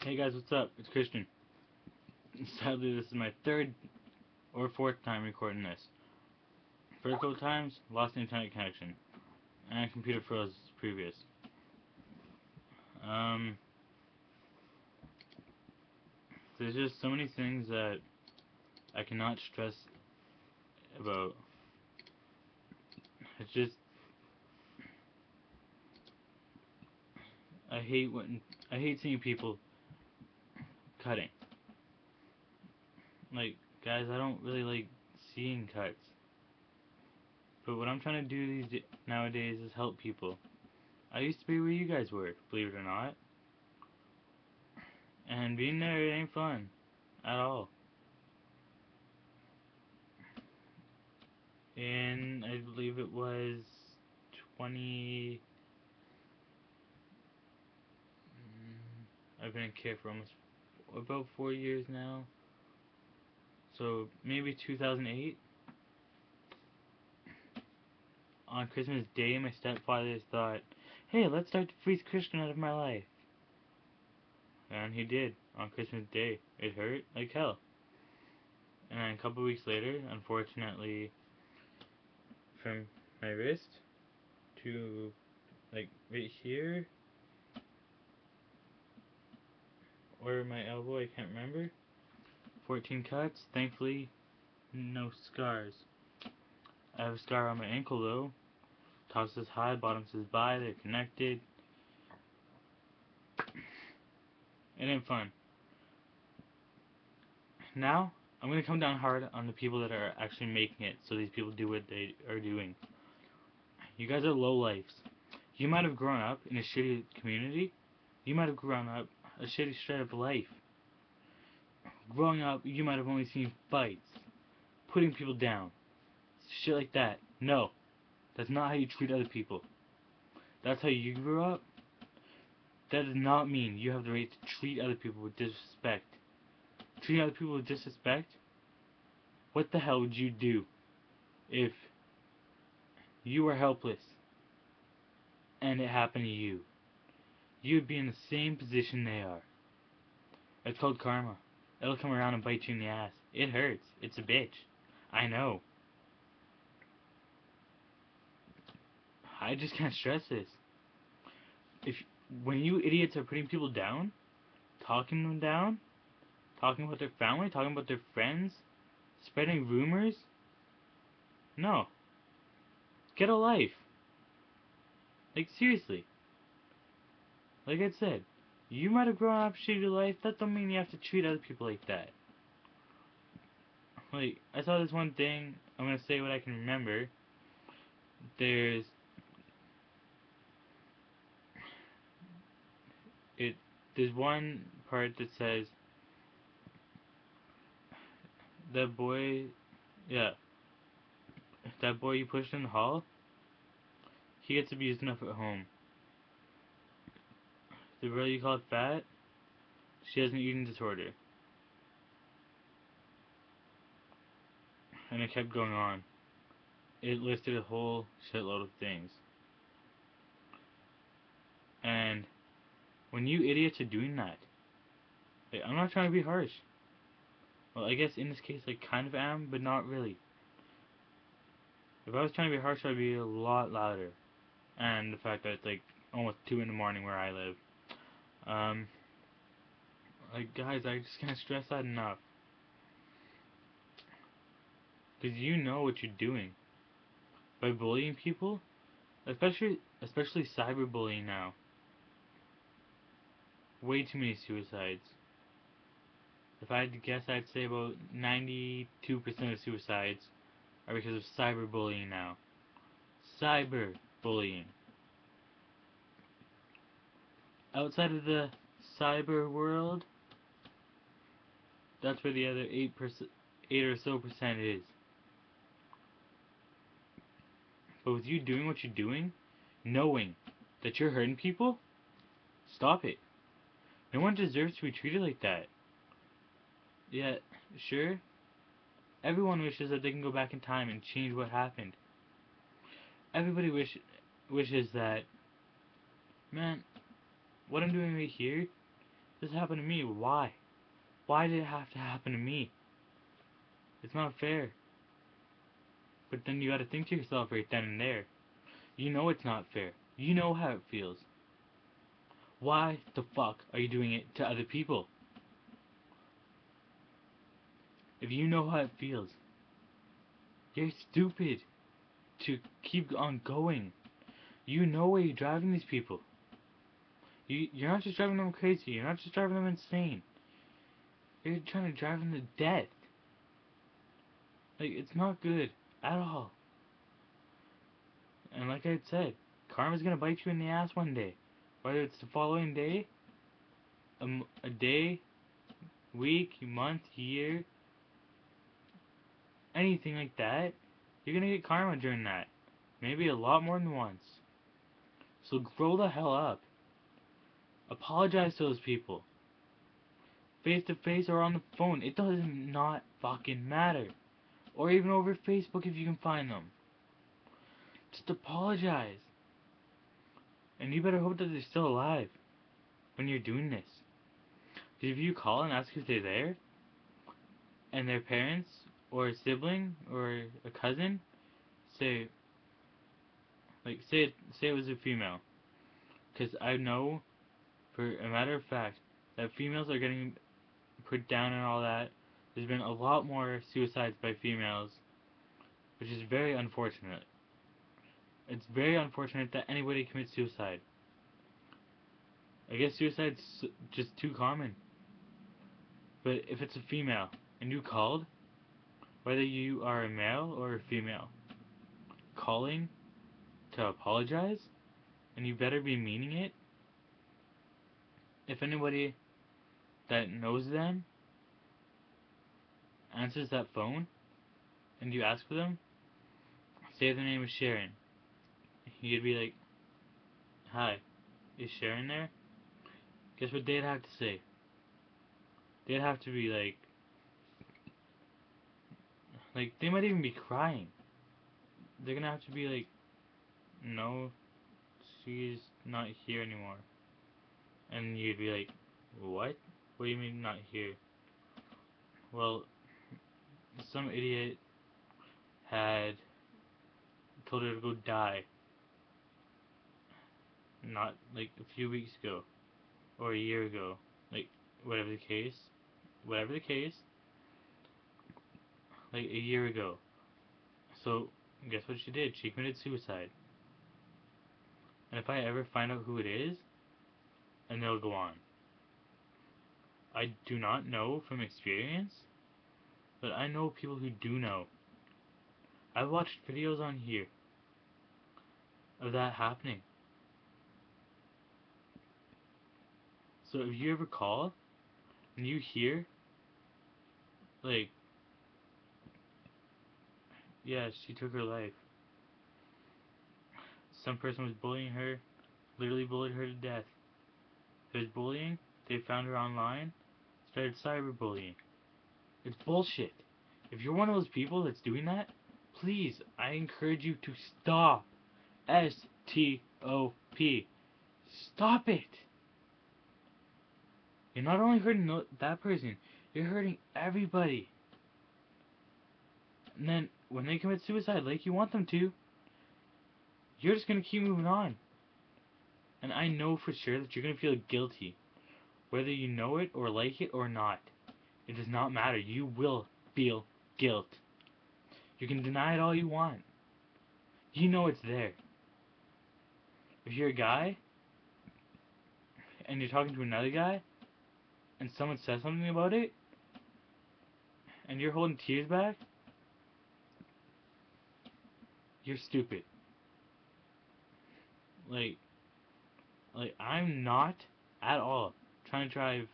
Hey guys, what's up? It's Christian. Sadly, this is my third or fourth time recording this. First couple times, lost the internet connection, and computer froze previous. Um, there's just so many things that I cannot stress about. It's just, I hate seeing people cutting. Like, guys, I don't really like seeing cuts. But what I'm trying to do nowadays is help people. I used to be where you guys were, believe it or not. And being there, it ain't fun. At all. And I believe it was 20... I've been in care for almost about 4 years now. So maybe 2008. On Christmas Day, my stepfather thought, hey, let's start to freeze Christian out of my life. And he did, on Christmas Day. It hurt like hell. And then a couple weeks later, unfortunately, from my wrist to, like, right here, or my elbow, I can't remember. 14 cuts, thankfully, no scars. I have a scar on my ankle though. Top says hi, bottom says bye, they're connected. It ain't fun. Now, I'm gonna come down hard on the people that are actually making it so these people do what they are doing. You guys are lowlifes. You might have grown up in a shitty community. You might have grown up a shitty straight up life. Growing up, you might have only seen fights, putting people down, shit like that. No, that's not how you treat other people. That's how you grew up. That does not mean you have the right to treat other people with disrespect. Treating other people with disrespect? What the hell would you do if you were helpless and it happened to you? You would be in the same position they are. It's called karma. It'll come around and bite you in the ass. It hurts. It's a bitch. I know. I just can't stress this. If when you idiots are putting people down, talking them down, talking about their family, talking about their friends, spreading rumors, no. Get a life. Like, seriously. Like I said, you might have grown up shitty life, that don't mean you have to treat other people like that. Like, I saw this one thing, I'm gonna say what I can remember. There's it there's one part that says that boy yeah, that boy you pushed in the hall, he gets abused enough at home. The girl you called fat, she has an eating disorder. And it kept going on. It listed a whole shitload of things. And when you idiots are doing that, like, I'm not trying to be harsh. Well, I guess in this case I kind of am, but not really. If I was trying to be harsh, I'd be a lot louder. And the fact that it's like almost 2 in the morning where I live. Like, guys, I just can't stress that enough. Because you know what you're doing. By bullying people, especially cyberbullying now. Way too many suicides. If I had to guess, I'd say about 92% of suicides are because of cyberbullying now. Cyberbullying. Outside of the cyber world, that's where the other 8 or so percent is. But with you doing what you're doing, knowing that you're hurting people, stop it. No one deserves to be treated like that. Yeah, sure, everyone wishes that they can go back in time and change what happened. Everybody wishes that, man, what I'm doing right here This happened to me. Why? Why did it have to happen to me? It's not fair. But then you gotta think to yourself right then and there. You know it's not fair. You know how it feels. Why the fuck are you doing it to other people? If you know how it feels, you're stupid to keep on going. You know where you're driving these people. You're not just driving them crazy. You're not just driving them insane. You're trying to drive them to death. Like, it's not good at all. And like I said, karma's gonna bite you in the ass one day. Whether it's the following day, a day, week, month, year, anything like that, you're gonna get karma during that. Maybe a lot more than once. So grow the hell up. Apologize to those people. Face to face or on the phone. It does not fucking matter. Or even over Facebook if you can find them. Just apologize. And you better hope that they're still alive when you're doing this. Because if you call and ask if they're there, and their parents, or a sibling, or a cousin, say, like, say it was a female. Because I know, for a matter of fact, that females are getting put down and all that. There's been a lot more suicides by females, which is very unfortunate. It's very unfortunate that anybody commits suicide. I guess suicide's just too common. But if it's a female, and you called, whether you are a male or a female, calling to apologize, and you better be meaning it. If anybody that knows them answers that phone, and you ask for them, say their name is Sharon. You'd be like, "Hi, is Sharon there?" Guess what they'd have to say? They'd have to be like they might even be crying. They're gonna have to be like, "No, she's not here anymore." And you'd be like, "What? What do you mean not here?" Well, some idiot had told her to go die. Not like a few weeks ago or a year ago. Like whatever the case, whatever the case, like a year ago. So guess what she did? She committed suicide. And if I ever find out who it is, and they'll go on. I do not know from experience, but I know people who do know. I've watched videos on here of that happening. So if you ever call and you hear, like, yeah, she took her life. Some person was bullying her, literally bullied her to death. If there's bullying, they found her online, started cyberbullying. It's bullshit. If you're one of those people that's doing that, please, I encourage you to stop. S-T-O-P. Stop it. You're not only hurting that person, you're hurting everybody. And then, when they commit suicide like you want them to, you're just gonna keep moving on. And I know for sure that you're gonna feel guilty. Whether you know it or like it or not. It does not matter. You will feel guilt. You can deny it all you want. You know it's there. If you're a guy, and you're talking to another guy, and someone says something about it, and you're holding tears back, you're stupid. Like, I'm not at all trying to drive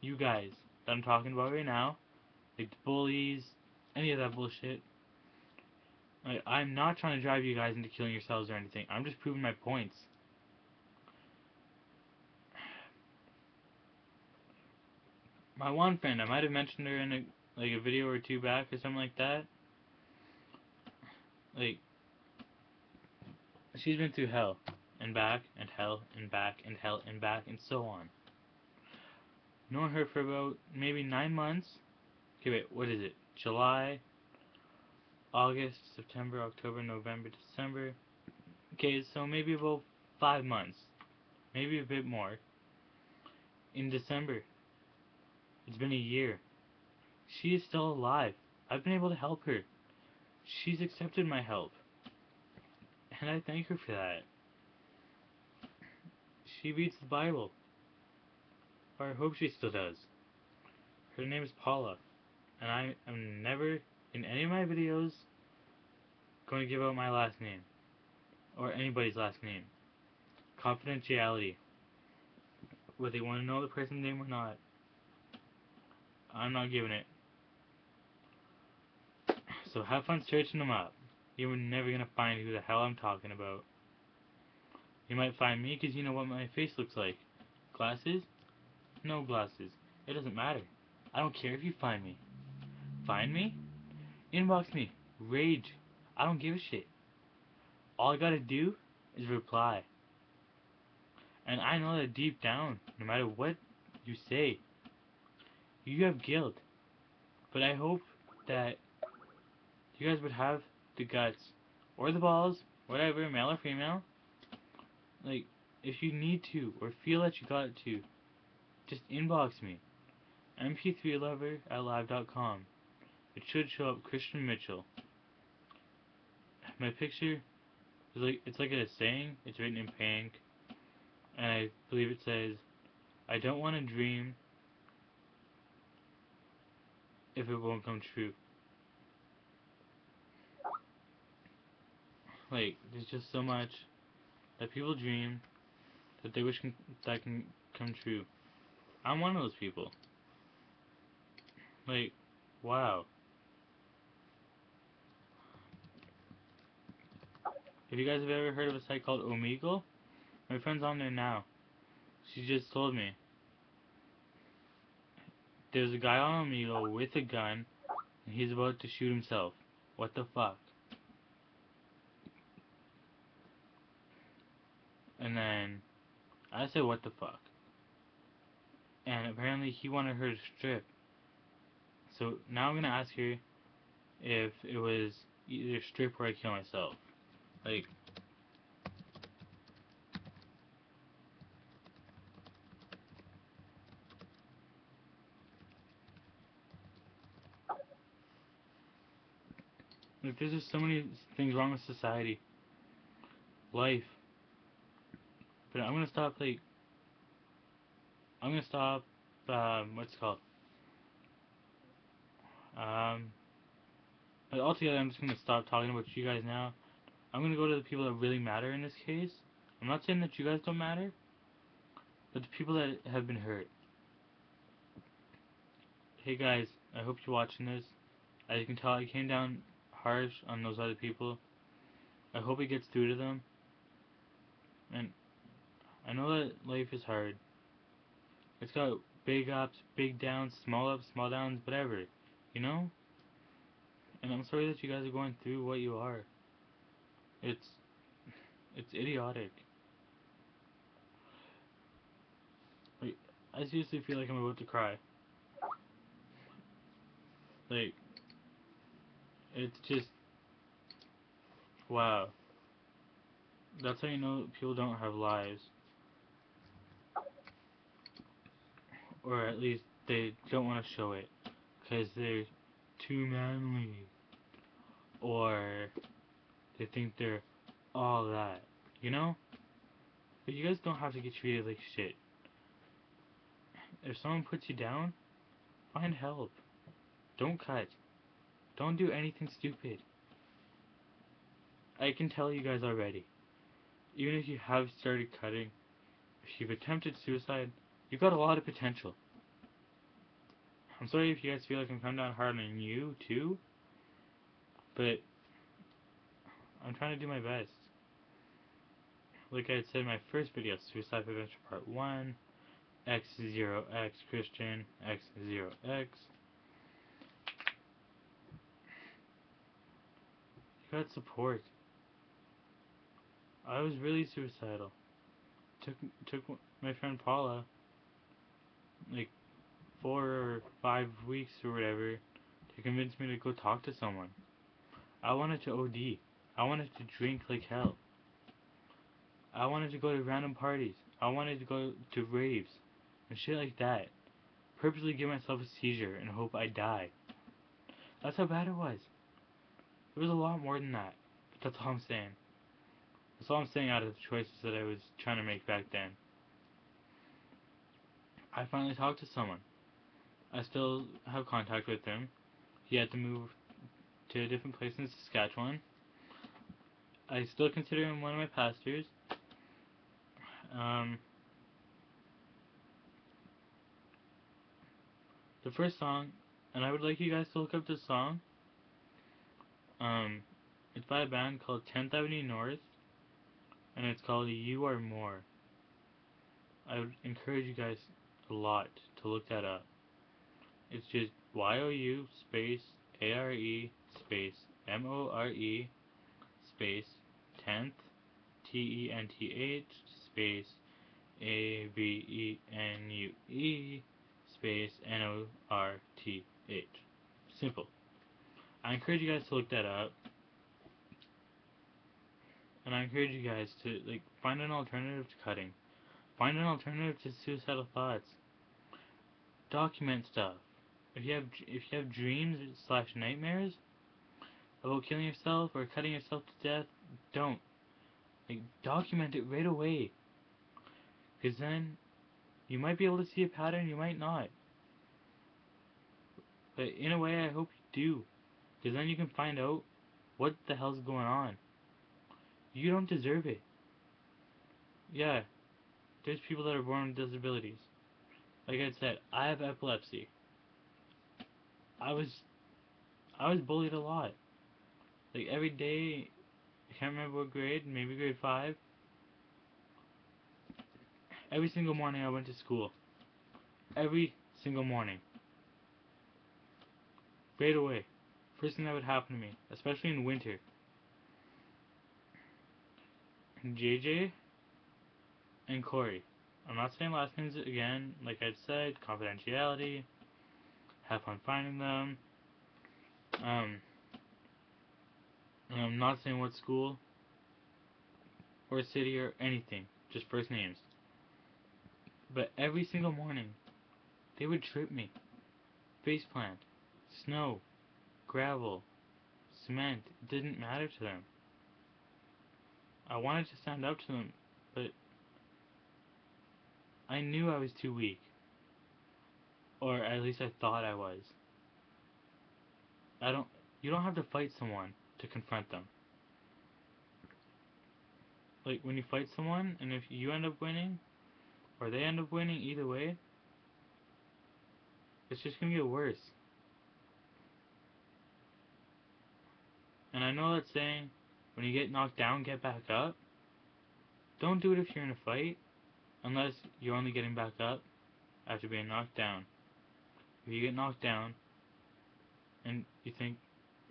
you guys that I'm talking about right now, like the bullies, any of that bullshit. Like, I'm not trying to drive you guys into killing yourselves or anything. I'm just proving my points. My one friend, I might have mentioned her in a video or two back or something like that. Like, she's been through hell and back and hell and back and hell and back and so on. Known her for about maybe 9 months. Okay, wait, what is it? July, August, September, October, November, December. Okay, so maybe about 5 months. Maybe a bit more. In December, it's been a year. She is still alive. I've been able to help her. She's accepted my help. And I thank her for that. She reads the Bible. Or I hope she still does. Her name is Paula. And I am never, in any of my videos, going to give out my last name. Or anybody's last name. Confidentiality. Whether you want to know the person's name or not. I'm not giving it. So have fun searching them up. You're never going to find who the hell I'm talking about. You might find me because you know what my face looks like. Glasses? No glasses. It doesn't matter. I don't care if you find me. Find me? Inbox me. Rage. I don't give a shit. All I gotta do is reply. And I know that deep down, no matter what you say, you have guilt. But I hope that you guys would have the guts, or the balls, whatever, male or female. Like, if you need to, or feel that you got to, just inbox me. mp3lover@live.com. It should show up Christian Mitchell. My picture is it's like a saying. It's written in pink, and I believe it says, "I don't want to dream if it won't come true." Like, there's just so much that people dream that they wish that can come true. I'm one of those people. Like, wow. Have you guys have ever heard of a site called Omegle? My friend's on there now. She just told me. There's a guy on Omegle with a gun, and he's about to shoot himself. What the fuck? And then, I said, what the fuck? And apparently he wanted her to strip. So now I'm gonna ask her if it was either strip or I kill myself. Like, there's just so many things wrong with society. Life. But I'm gonna stop, what's it called? But altogether, I'm just gonna stop talking about you guys now. I'm gonna go to the people that really matter in this case. I'm not saying that you guys don't matter, but the people that have been hurt. Hey guys, I hope you're watching this. As you can tell, I came down harsh on those other people. I hope it gets through to them. And I know that life is hard. It's got big ups, big downs, small ups, small downs, whatever. You know? And I'm sorry that you guys are going through what you are. It's idiotic. Like, I seriously feel like I'm about to cry. Like, it's just, wow. That's how you know people don't have lives. Or at least they don't want to show it. Because they're too manly. Or they think they're all that. You know? But you guys don't have to get treated like shit. If someone puts you down, find help. Don't cut. Don't do anything stupid. I can tell you guys already. Even if you have started cutting, if you've attempted suicide, you've got a lot of potential. I'm sorry if you guys feel like I'm coming down hard on you, too. But I'm trying to do my best. Like I had said in my first video, Suicide Prevention Part 1, X0X Christian, X0X. You got support. I was really suicidal. Took my friend Paula, like, 4 or 5 weeks or whatever to convince me to go talk to someone. I wanted to OD. I wanted to drink like hell. I wanted to go to random parties. I wanted to go to raves and shit like that. Purposely give myself a seizure and hope I die. That's how bad it was. It was a lot more than that. But that's all I'm saying. That's all I'm saying out of the choices that I was trying to make back then. I finally talked to someone. I still have contact with him. He had to move to a different place in Saskatchewan. I still consider him one of my pastors. The first song, and I would like you guys to look up this song. It's by a band called 10th Avenue North, and it's called You Are More. I would encourage you guys a lot to look that up. It's just YOU space ARE space MORE space 10th TENTH space AVENUE space NORTH. Simple. I encourage you guys to look that up. And I encourage you guys to find an alternative to cutting. Find an alternative to suicidal thoughts. Document stuff. If you have dreams / nightmares about killing yourself or cutting yourself to death, don't. Document it right away. Because then you might be able to see a pattern, you might not. But in a way, I hope you do. Because then you can find out what the hell's going on. You don't deserve it. Yeah, there's people that are born with disabilities. Like I said, I have epilepsy. I was bullied a lot. Every day, I can't remember what grade, maybe grade 5. Every single morning I went to school. Every single morning. Right away. First thing that would happen to me, especially in winter. JJ and Corey. I'm not saying last names again, like I said, confidentiality. Have fun finding them. And I'm not saying what school or city or anything, just first names. But every single morning, they would trip me. Faceplant, snow, gravel, cement, it didn't matter to them. I wanted to stand up to them, but I knew I was too weak. Or at least I thought I was. You don't have to fight someone to confront them. When you fight someone, and if you end up winning, or they end up winning, either way, it's just gonna get worse. And I know that saying, when you get knocked down, get back up. Don't do it if you're in a fight, unless you're only getting back up after being knocked down. If you get knocked down, and you think,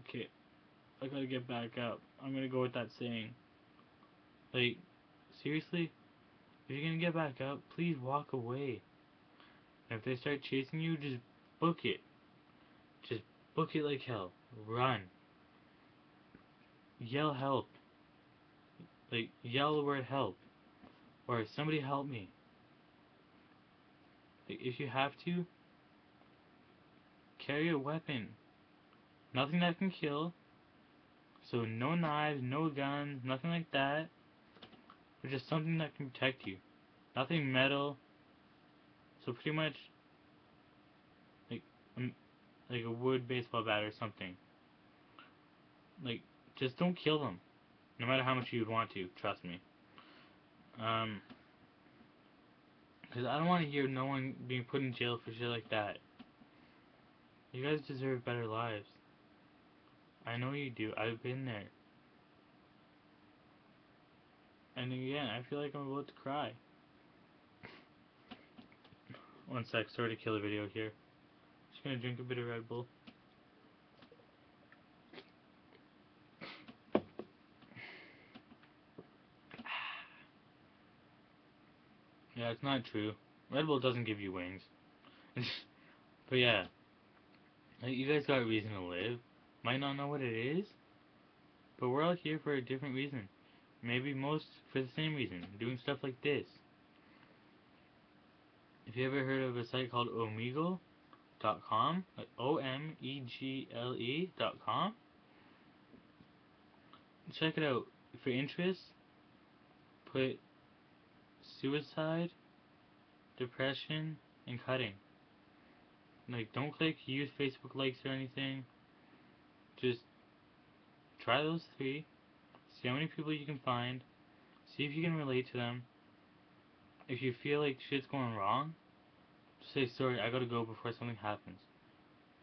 okay, I gotta get back up, I'm gonna go with that saying. Seriously? If you're gonna get back up, please walk away. And if they start chasing you, just book it. Just book it like hell. Run. Yell help. Yell the word help. Or somebody help me. If you have to, carry a weapon. Nothing that can kill. So no knives, no guns, nothing like that. But just something that can protect you. Nothing metal. So pretty much like a wood baseball bat or something. Just don't kill them. No matter how much you'd want to, trust me. Because I don't want to hear no one being put in jail for shit like that. You guys deserve better lives. I know you do. I've been there. And again, I feel like I'm about to cry. One sec, sorry to kill the video here. Just gonna drink a bit of Red Bull. Yeah, it's not true. Red Bull doesn't give you wings. But yeah, like, you guys got a reason to live. Might not know what it is, but we're all here for a different reason. Maybe most for the same reason, doing stuff like this. If you ever heard of a site called Omegle.com, like OMEGLE.com, check it out. For interest, put suicide, depression, and cutting. Like, don't click use Facebook likes or anything. Just try those three. See how many people you can find. See if you can relate to them. If you feel like shit's going wrong, just say sorry, I gotta go before something happens.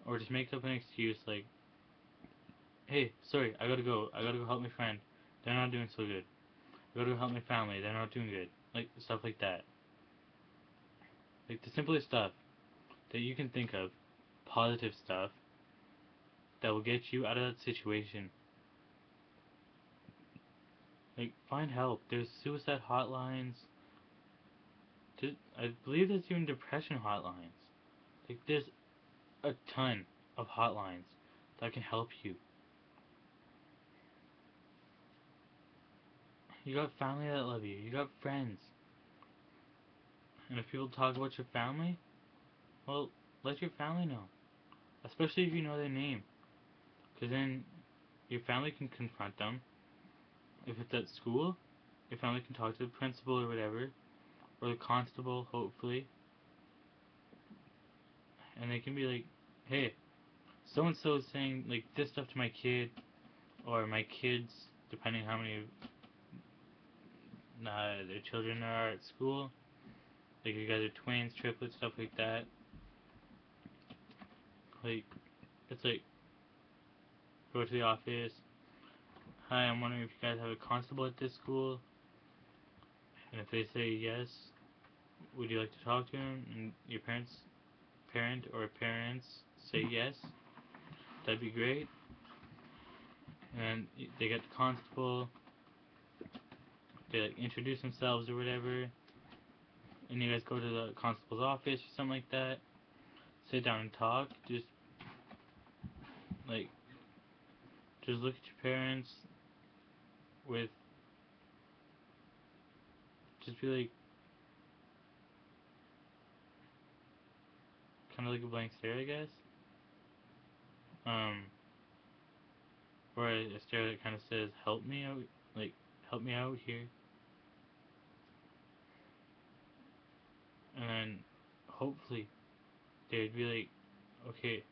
Or just make up an excuse like, hey, sorry, I gotta go. I gotta go help my friend. They're not doing so good. I gotta go help my family. They're not doing good. Like, stuff like that. Like, the simplest stuff that you can think of. Positive stuff that will get you out of that situation. Like, find help. There's suicide hotlines. I believe there's even depression hotlines. Like, there's a ton of hotlines that can help you. You got family that love you. You got friends. And if people talk about your family, well, let your family know. Especially if you know their name. Because then your family can confront them. If it's at school, your family can talk to the principal or whatever. Or the constable, hopefully. And they can be like, hey, so and so is saying like this stuff to my kid. Or my kids, depending how many their children are at school. Like, you guys are twins, triplets, stuff like that. Like, it's like, go to the office. Hi, I'm wondering if you guys have a constable at this school. And if they say yes, would you like to talk to him? And your parent or parents say yes, that'd be great. And they get the constable. They like introduce themselves or whatever. And you guys go to the constable's office or something like that. Sit down and talk. Like, just look at your parents with, just be like, kind of like a blank stare, I guess. Or a stare that kind of says, help me out, like, help me out here. And then, hopefully, they'd be like, okay,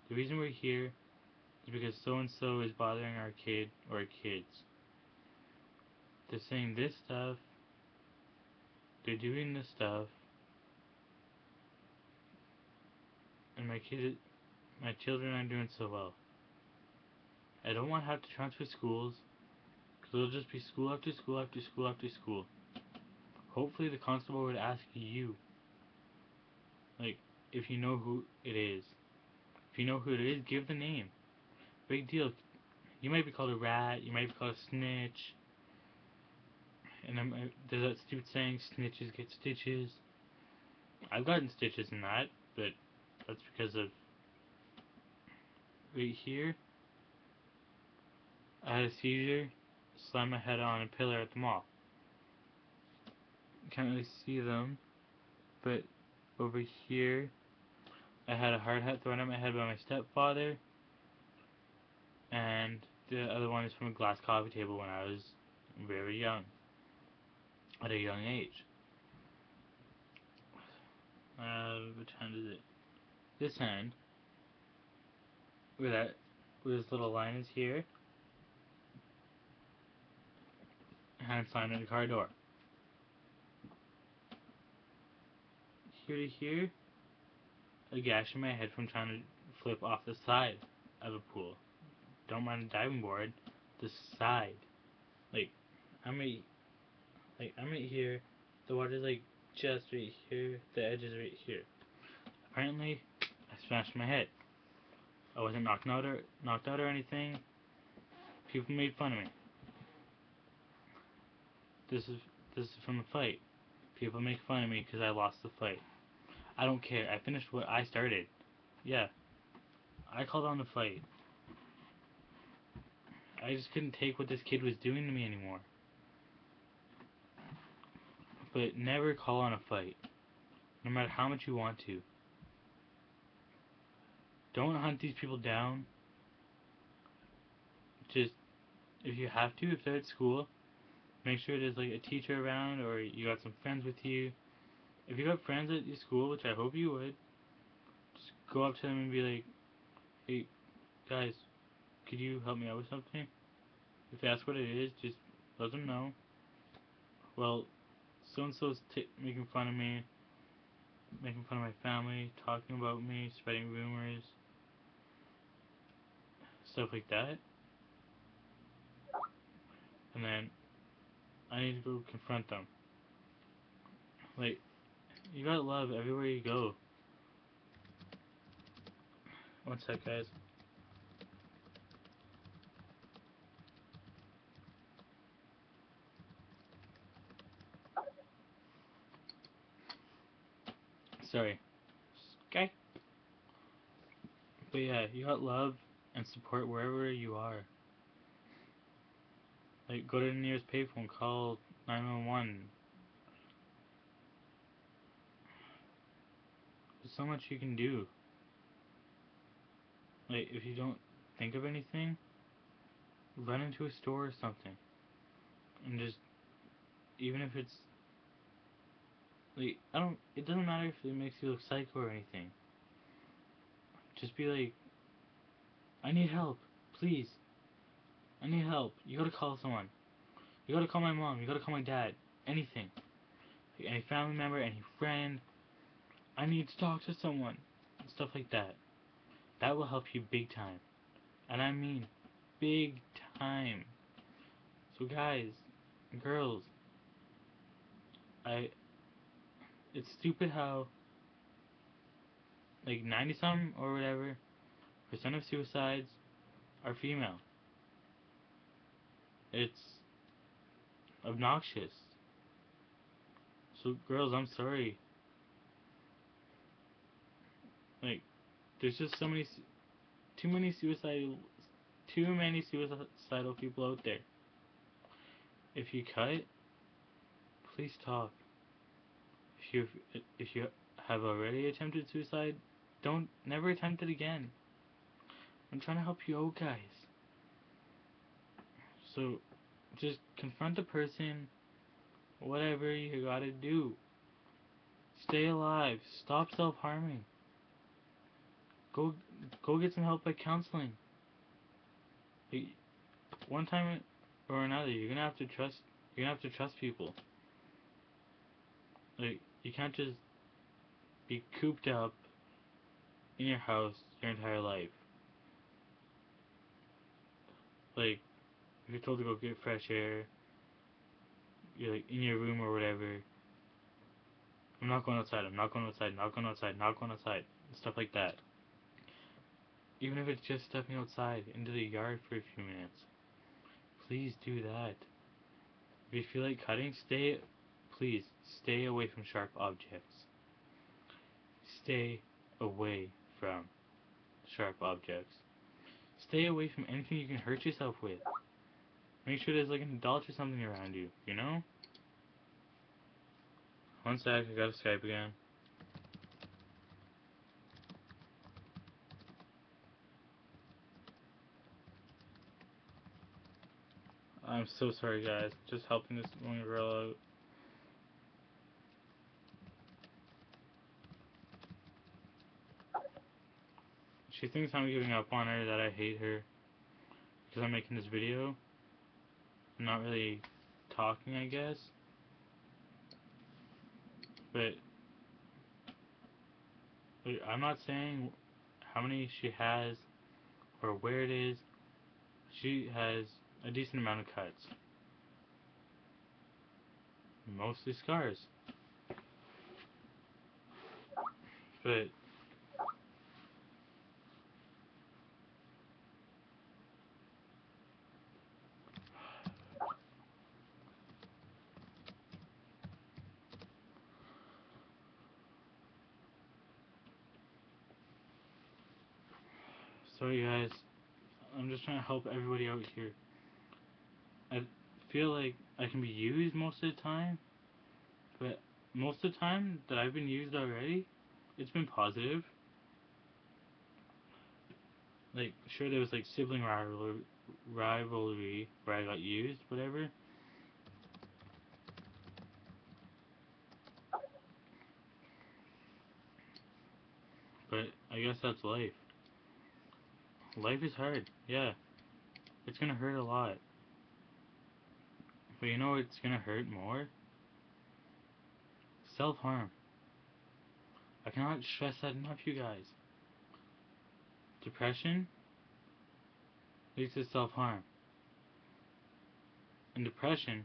the reason we're here is because so-and-so is bothering our kid or our kids. They're saying this stuff, they're doing this stuff, and my children aren't doing so well. I don't want to have to transfer schools, because it'll just be school after school after school after school. Hopefully the constable would ask you, like, if you know who it is. If you know who it is, give the name. Big deal. You might be called a rat, you might be called a snitch. And there's that stupid saying, snitches get stitches. I've gotten stitches in that, but that's because of right here. I had a seizure, slammed my head on a pillar at the mall. You can't really see them, but over here, I had a hard hat thrown at my head by my stepfather, and the other one is from a glass coffee table when I was very young, at a young age. Which hand is it? This hand, where this little line is here, hand slammed in the car door. Here to here, a gash in my head from trying to flip off the side of a pool. Don't mind the diving board, the side. Like, I'm right here, the water's like just right here, the edge is right here. Apparently, I smashed my head. I wasn't knocked out or anything. People made fun of me. This is from the fight. People make fun of me because I lost the fight. I don't care. I finished what I started. yeah, I called on the fight. I just couldn't take what this kid was doing to me anymore. But never call on a fight, no matter how much you want to. Don't hunt these people down. Just, if you have to, if they're at school, make sure there's like a teacher around or you got some friends with you. If you got friends at your school, which I hope you would, just go up to them and be like, hey, guys, could you help me out with something? If they ask what it is, just let them know. Well, so-and-so's making fun of me, making fun of my family, talking about me, spreading rumors, stuff like that. And then I need to go confront them. Like, you got love everywhere you go. One sec, guys. Sorry. Okay. But yeah, you got love and support wherever you are. Like, go to the nearest payphone, call 911. There's so much you can do. Like, if you don't think of anything, run into a store or something. And just, even if it's, like, it doesn't matter if it makes you look psycho or anything. Just be like, I need help, please. I need help. You gotta call someone. You gotta call my mom, you gotta call my dad. Anything. Like, any family member, any friend. I need to talk to someone. Stuff like that. That will help you big time. And I mean big time. So guys, girls, it's stupid how like 90 some or whatever % of suicides are female. It's obnoxious. So girls, I'm sorry. Like, there's just too many suicidal people out there. If you cut, please talk. If you have already attempted suicide, don't never attempt it again. I'm trying to help you out, guys. So, just confront the person. Whatever you gotta do. Stay alive. Stop self-harming. Go, go get some help by counseling. One time or another, you're gonna have to trust. You're gonna have to trust people. Like, you can't just be cooped up in your house your entire life. Like, if you're told to go get fresh air, you're like in your room or whatever. I'm not going outside. I'm not going outside. Not going outside. Not going outside. Stuff like that. Even if it's just stepping outside into the yard for a few minutes, please do that. If you feel like cutting, please stay away from sharp objects. Stay away from sharp objects. Stay away from anything you can hurt yourself with. Make sure there's like an adult or something around you, you know? One sec, I gotta Skype again. I'm so sorry, guys. Just helping this one girl out. She thinks I'm giving up on her, that I hate her because I'm making this video. I'm not really talking, I guess. But I'm not saying how many she has or where it is. She has a decent amount of cuts. Mostly scars. But Sorry guys, I'm just trying to help everybody out here. I feel like I can be used most of the time, but most of the time that I've been used already, it's been positive. Like, sure, there was like sibling rivalry where I got used, whatever. But I guess that's life. Life is hard, yeah. It's gonna hurt a lot. But you know what's gonna hurt more? Self-harm. I cannot stress that enough, you guys. Depression leads to self-harm. And depression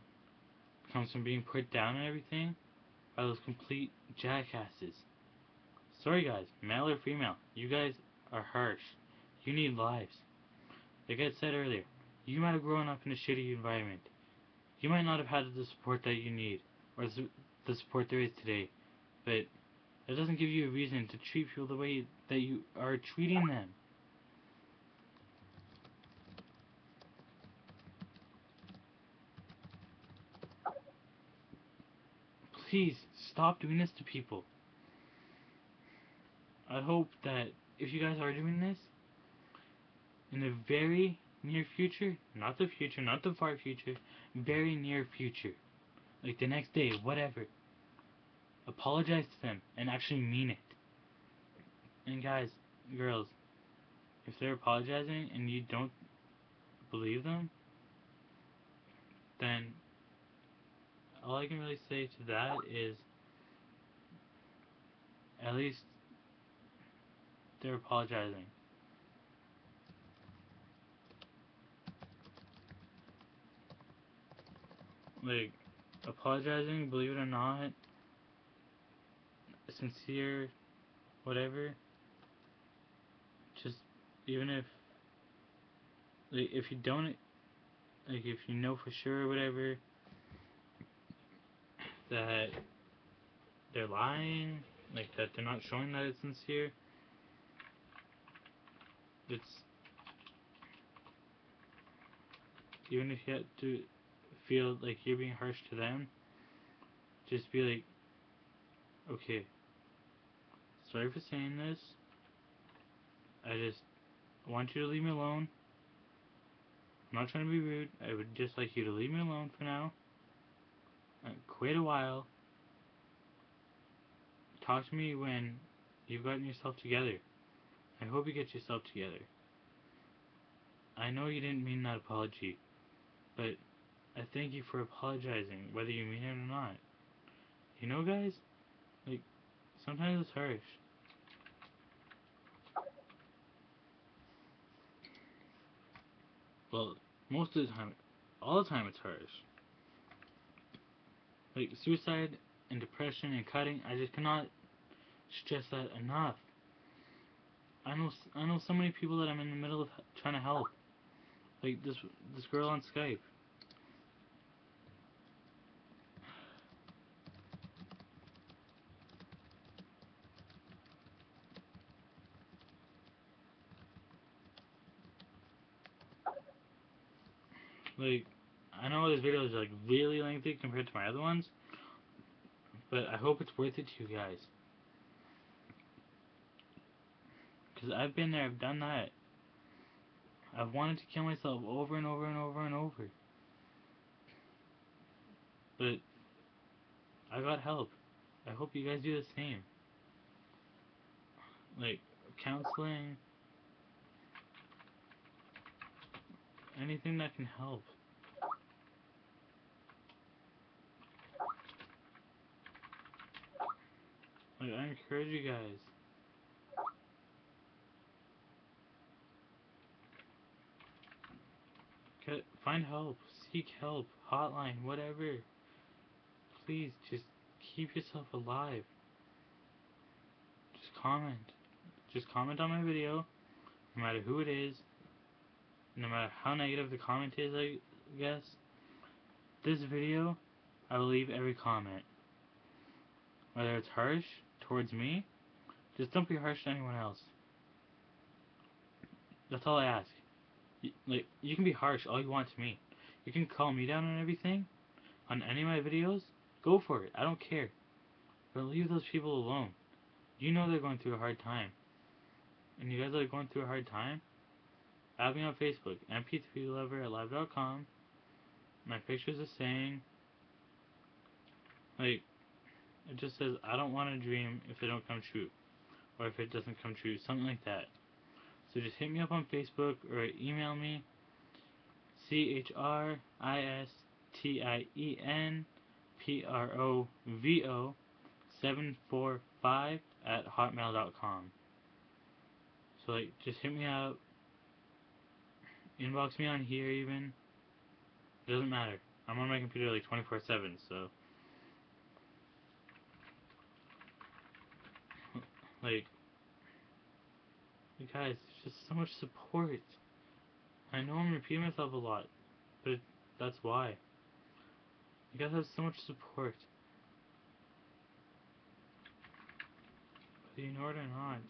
comes from being put down and everything by those complete jackasses. Sorry guys, male or female, you guys are harsh. You need lives. Like I said earlier, you might have grown up in a shitty environment. You might not have had the support that you need, or the support there is today, but that doesn't give you a reason to treat people the way that you are treating them. Please, stop doing this to people. I hope that if you guys are doing this, in the very near future, not the future, not the far future, very near future, like the next day, whatever, apologize to them and actually mean it. And guys, girls, if they're apologizing and you don't believe them, then all I can really say to that is at least they're apologizing. Like, apologizing, believe it or not, sincere, whatever, just even if, like, if you don't, like, if you know for sure or whatever that they're lying, like, that they're not showing that it's sincere, it's, even if you have to feel like you're being harsh to them, just be like, okay, sorry for saying this, I just want you to leave me alone. I'm not trying to be rude, I would just like you to leave me alone for now. Quit a while. Talk to me when you've gotten yourself together. I hope you get yourself together. I know you didn't mean that apology, but I thank you for apologizing, whether you mean it or not. You know, guys, like, sometimes it's harsh. Well, most of the time, all the time it's harsh. Like, suicide and depression and cutting, I just cannot stress that enough. I know so many people that I'm in the middle of trying to help. Like this girl on Skype. Like, I know this video is like really lengthy compared to my other ones, but I hope it's worth it to you guys. Cause I've been there, I've done that. I've wanted to kill myself over and over and over and over. But I got help. I hope you guys do the same. Like, counseling, anything that can help. Like, I encourage you guys. Find help, seek help, hotline, whatever. Please, just keep yourself alive. Just comment. Just comment on my video, no matter who it is, no matter how negative the comment is, I guess. This video, I will leave every comment. Whether it's harsh towards me, just don't be harsh to anyone else. That's all I ask. Like, you can be harsh all you want to me. You can call me down on everything, on any of my videos. Go for it. I don't care. But leave those people alone. You know they're going through a hard time. And you guys are going through a hard time? Add me on Facebook, mp3lover@live.com. My picture's a saying, like, it just says, I don't want to dream if it don't come true. Or if it doesn't come true. Something like that. So just hit me up on Facebook or email me. CHRISTINPROVO745@hotmail.com. So like, just hit me up. Inbox me on here even. It doesn't matter. I'm on my computer like 24/7, so like, you guys, there's just so much support. I know I'm repeating myself a lot, but that's why. You guys have so much support. Whether you know it or not.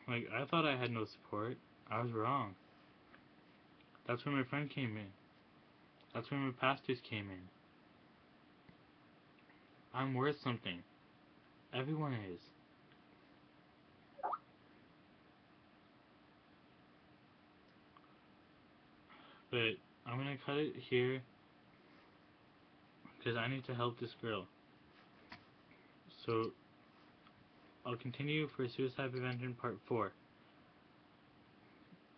Like, I thought I had no support. I was wrong. That's where my friend came in. That's where my pastors came in. I'm worth something. Everyone is. But I'm gonna cut it here because I need to help this girl. So I'll continue for Suicide Prevention Part 4.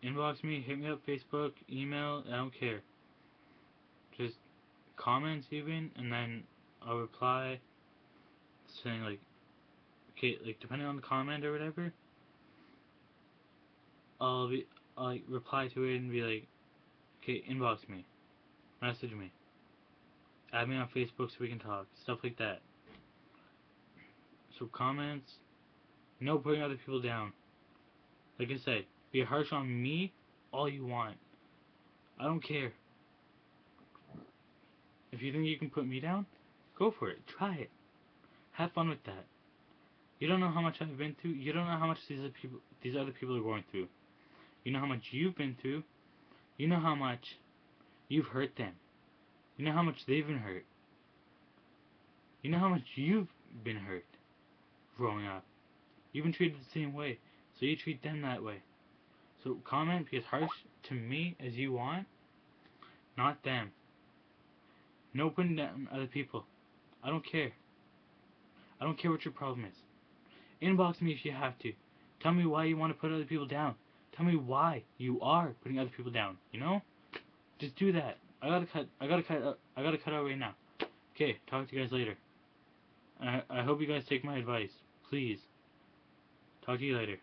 Inbox me, hit me up Facebook, email, I don't care. Just comments even, and then I'll reply saying like, okay, like depending on the comment or whatever, I'll like reply to it and be like, okay, inbox me, message me, add me on Facebook so we can talk, stuff like that. So comments, no putting other people down. Like I said, be harsh on me all you want. I don't care. If you think you can put me down, go for it. Try it. Have fun with that. You don't know how much I've been through. You don't know how much these other people are going through. You know how much you've been through. You know how much you've hurt them. You know how much they've been hurt. You know how much you've been hurt growing up. You've been treated the same way, so you treat them that way. So comment, be as harsh to me as you want, not them. No putting down other people. I don't care. I don't care what your problem is. Inbox me if you have to. Tell me why you want to put other people down. Tell me why you are putting other people down. You know? Just do that. I gotta cut out right now. Okay, talk to you guys later. I hope you guys take my advice. Please. Talk to you later.